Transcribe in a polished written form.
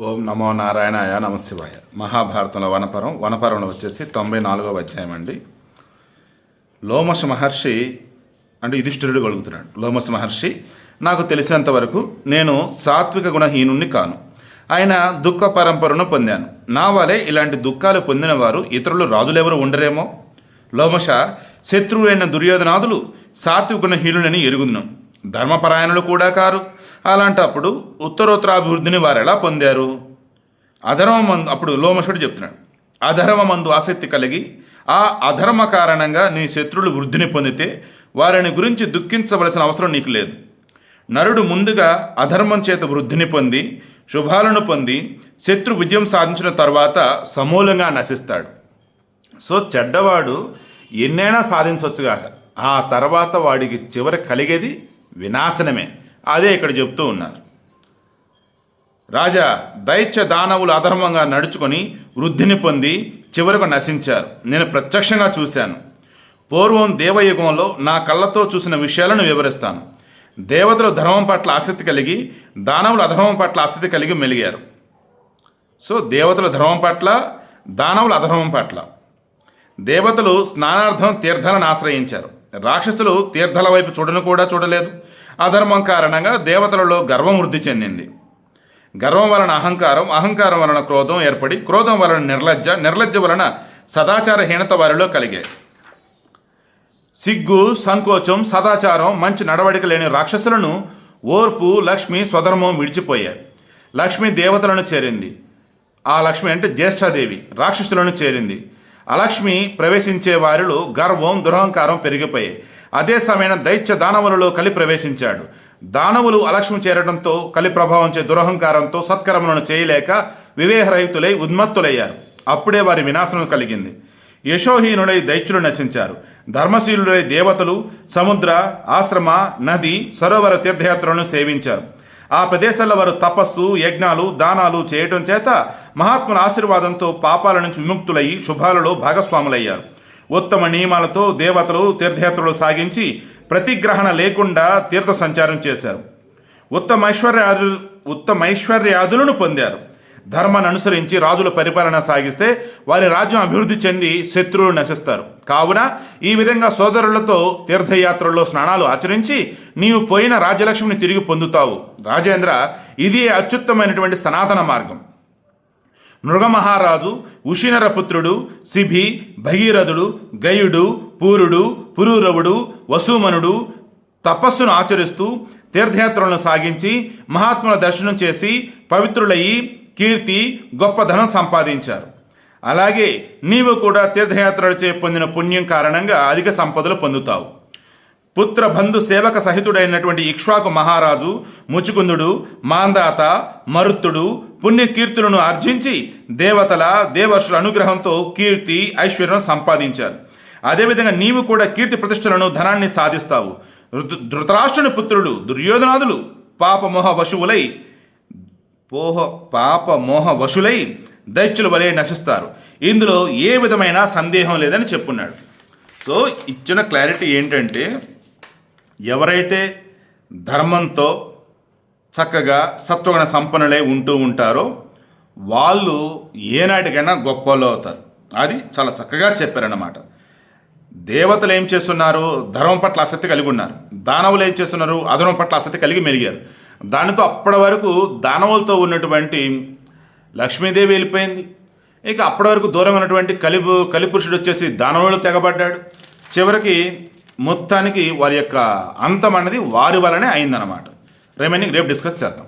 ఓం నమో నారాయణాయ నమశివాయ. మహాభారతంలో వనపరంలో వచ్చేసి 94వ అధ్యాయం అండి. లోమశ మహర్షి అంటే యుధిష్ఠిరుడు కలుగుతున్నాడు. లోమశ మహర్షి, నాకు తెలిసినంత వరకు నేను సాత్విక గుణహీనుణ్ణి కాను. ఆయన దుఃఖ పరంపరను పొందాను. నా వలె ఇలాంటి దుఃఖాలు పొందిన వారు ఇతరులు రాజులెవరు ఉండరేమో. లోమశ, శత్రువులైన దుర్యోధనాదులు సాత్విక గుణహీనులని ఎరుగుదును, ధర్మపరాయణులు కూడా కారు. అలాంటప్పుడు ఉత్తరోత్తరాభివృద్ధిని వారు ఎలా పొందారు? అధర్మమందు, అప్పుడు లోమశుడు చెప్తున్నాడు, అధర్మమందు ఆసక్తి కలిగి ఆ అధర్మ కారణంగా నీ శత్రువులు వృద్ధిని పొందితే వారిని గురించి దుఃఖించవలసిన అవసరం నీకు లేదు. నరుడు ముందుగా అధర్మం చేత వృద్ధిని పొంది శుభాలను పొంది శత్రు విజయం సాధించిన తర్వాత సమూలంగా నశిస్తాడు. సో చెడ్డవాడు ఎన్నైనా సాధించవచ్చుగాక, ఆ తర్వాత వాడికి చివరి కలిగేది వినాశనమే. అదే ఇక్కడ చెప్తూ ఉన్నారు. రాజా, దైత్య దానవులు అధర్మంగా నడుచుకొని వృద్ధిని పొంది చివరకు నశించారు. నేను ప్రత్యక్షంగా చూశాను. పూర్వం దేవయుగంలో నా కళ్ళతో చూసిన విషయాలను వివరిస్తాను. దేవతలు ధర్మం పట్ల ఆసక్తి కలిగి దానవులు అధర్మం పట్ల ఆసక్తి కలిగి మెలిగారు. సో దేవతలు ధర్మం పట్ల, దానవులు అధర్మం పట్ల. దేవతలు స్నానార్థం తీర్థాలను ఆశ్రయించారు. రాక్షసులు తీర్థాల వైపు చూడను కూడా చూడలేదు. అధర్మం కారణంగా దేవతలలో గర్వం వృద్ధి చెందింది. గర్వం వలన అహంకారం, అహంకారం వలన క్రోధం ఏర్పడి, క్రోధం వలన నిర్లజ్జ వలన సదాచారహీనత వారిలో కలిగాయి. సిగ్గు, సంకోచం, సదాచారం, మంచి నడవడిక లేని రాక్షసులను ఓర్పు, లక్ష్మి, స్వధర్మం విడిచిపోయాయి. లక్ష్మి దేవతలను చేరింది. ఆ లక్ష్మి అంటే జ్యేష్ఠాదేవి రాక్షసులను చేరింది. అలక్ష్మి ప్రవేశించే వారిలో గర్వం, దురహంకారం పెరిగిపోయాయి. అదే సమయాన దైత్య దానవులలో కలి ప్రవేశించాడు. దానవులు అలక్ష్మి చేరడంతో కలి ప్రభావంచే దురహంకారంతో సత్కర్మలను చేయలేక వివేహరహితులై ఉన్మత్తులయ్యారు. అప్పుడే వారి వినాశనం కలిగింది. యశోహీనులై దైత్యులు నశించారు. ధర్మశీలులై దేవతలు సముద్ర, ఆశ్రమ, నది, సరోవర తీర్థయాత్రలను సేవించారు. ఆ ప్రదేశాల్లో వారు తపస్సు, యజ్ఞాలు, దానాలు చేయటం చేత మహాత్ముల ఆశీర్వాదంతో పాపాల నుంచి విముక్తులయ్యి శుభాలలో భాగస్వాములయ్యారు. ఉత్తమ నియమాలతో దేవతలు తీర్థయాత్రలు సాగించి ప్రతిగ్రహణ లేకుండా తీర్థ సంచారం చేశారు. ఉత్తమైశ్వర్యాదులను పొందారు. ధర్మాన్ని అనుసరించి రాజుల పరిపాలన సాగిస్తే వారి రాజ్యం అభివృద్ధి చెంది శత్రువులు నశిస్తారు. కావున ఈ విధంగా సోదరులతో తీర్థయాత్రల్లో స్నానాలు ఆచరించి నీవు పోయిన రాజ్యలక్ష్మిని తిరిగి పొందుతావు. రాజేంద్ర, ఇది అత్యుత్తమైనటువంటి సనాతన మార్గం. నృగమహారాజు, ఉషినరపుత్రుడు, శిభి, భగీరథుడు, గయుడు, పూరుడు, పురూరవుడు, వసుమనుడు తపస్సును ఆచరిస్తూ తీర్థయాత్రలను సాగించి మహాత్ముల దర్శనం చేసి పవిత్రులయ్యి కీర్తి, గొప్ప ధనం సంపాదించారు. అలాగే నీవు కూడా తీర్థయాత్రలచే పొందిన పుణ్యం కారణంగా అధిక సంపదలు పొందుతావు. పుత్ర బంధు సేవక సహితుడైనటువంటి ఇక్ష్వాకు మహారాజు, ముచుకుందుడు, మాందాత, మరుత్తుడు పుణ్యకీర్తులను ఆర్జించి దేవతల, దేవర్షుల అనుగ్రహంతో కీర్తి, ఐశ్వర్యం సంపాదించారు. అదేవిధంగా నీవు కూడా కీర్తి ప్రతిష్టలను, ధనాన్ని సాధిస్తావు. ధృతరాష్ట్రుని పుత్రుడు దుర్యోధనాదులు పాపమోహ వశులై దైత్యుల వలె నశిస్తారు. ఇందులో ఏ విధమైన సందేహం లేదని చెప్పున్నాడు. సో ఇచ్చిన క్లారిటీ ఏంటంటే, ఎవరైతే ధర్మంతో చక్కగా సత్వగుణ సంపన్నులై ఉంటూ ఉంటారో వాళ్ళు ఏనాటికైనా గొప్పలు అవుతారు. అది చాలా చక్కగా చెప్పారన్నమాట. దేవతలు ఏం చేస్తున్నారు? ధర్మం పట్ల ఆసక్తి కలిగి ఉన్నారు. దానవులు ఏం చేస్తున్నారు? అధర్మం పట్ల ఆసక్తి కలిగి మెలిగారు. దానితో అప్పటి వరకు దానవులతో ఉన్నటువంటి లక్ష్మీదేవి వెళ్ళిపోయింది. ఇక అప్పటి వరకు దూరం ఉన్నటువంటి కలిపురుషుడు వచ్చేసి దానవులు తెగబడ్డాడు. చివరికి మొత్తానికి వారి యొక్క అంతం అన్నది వారి వల్లనే అయిందన్నమాట. రేపు డిస్కస్ చేద్దాం.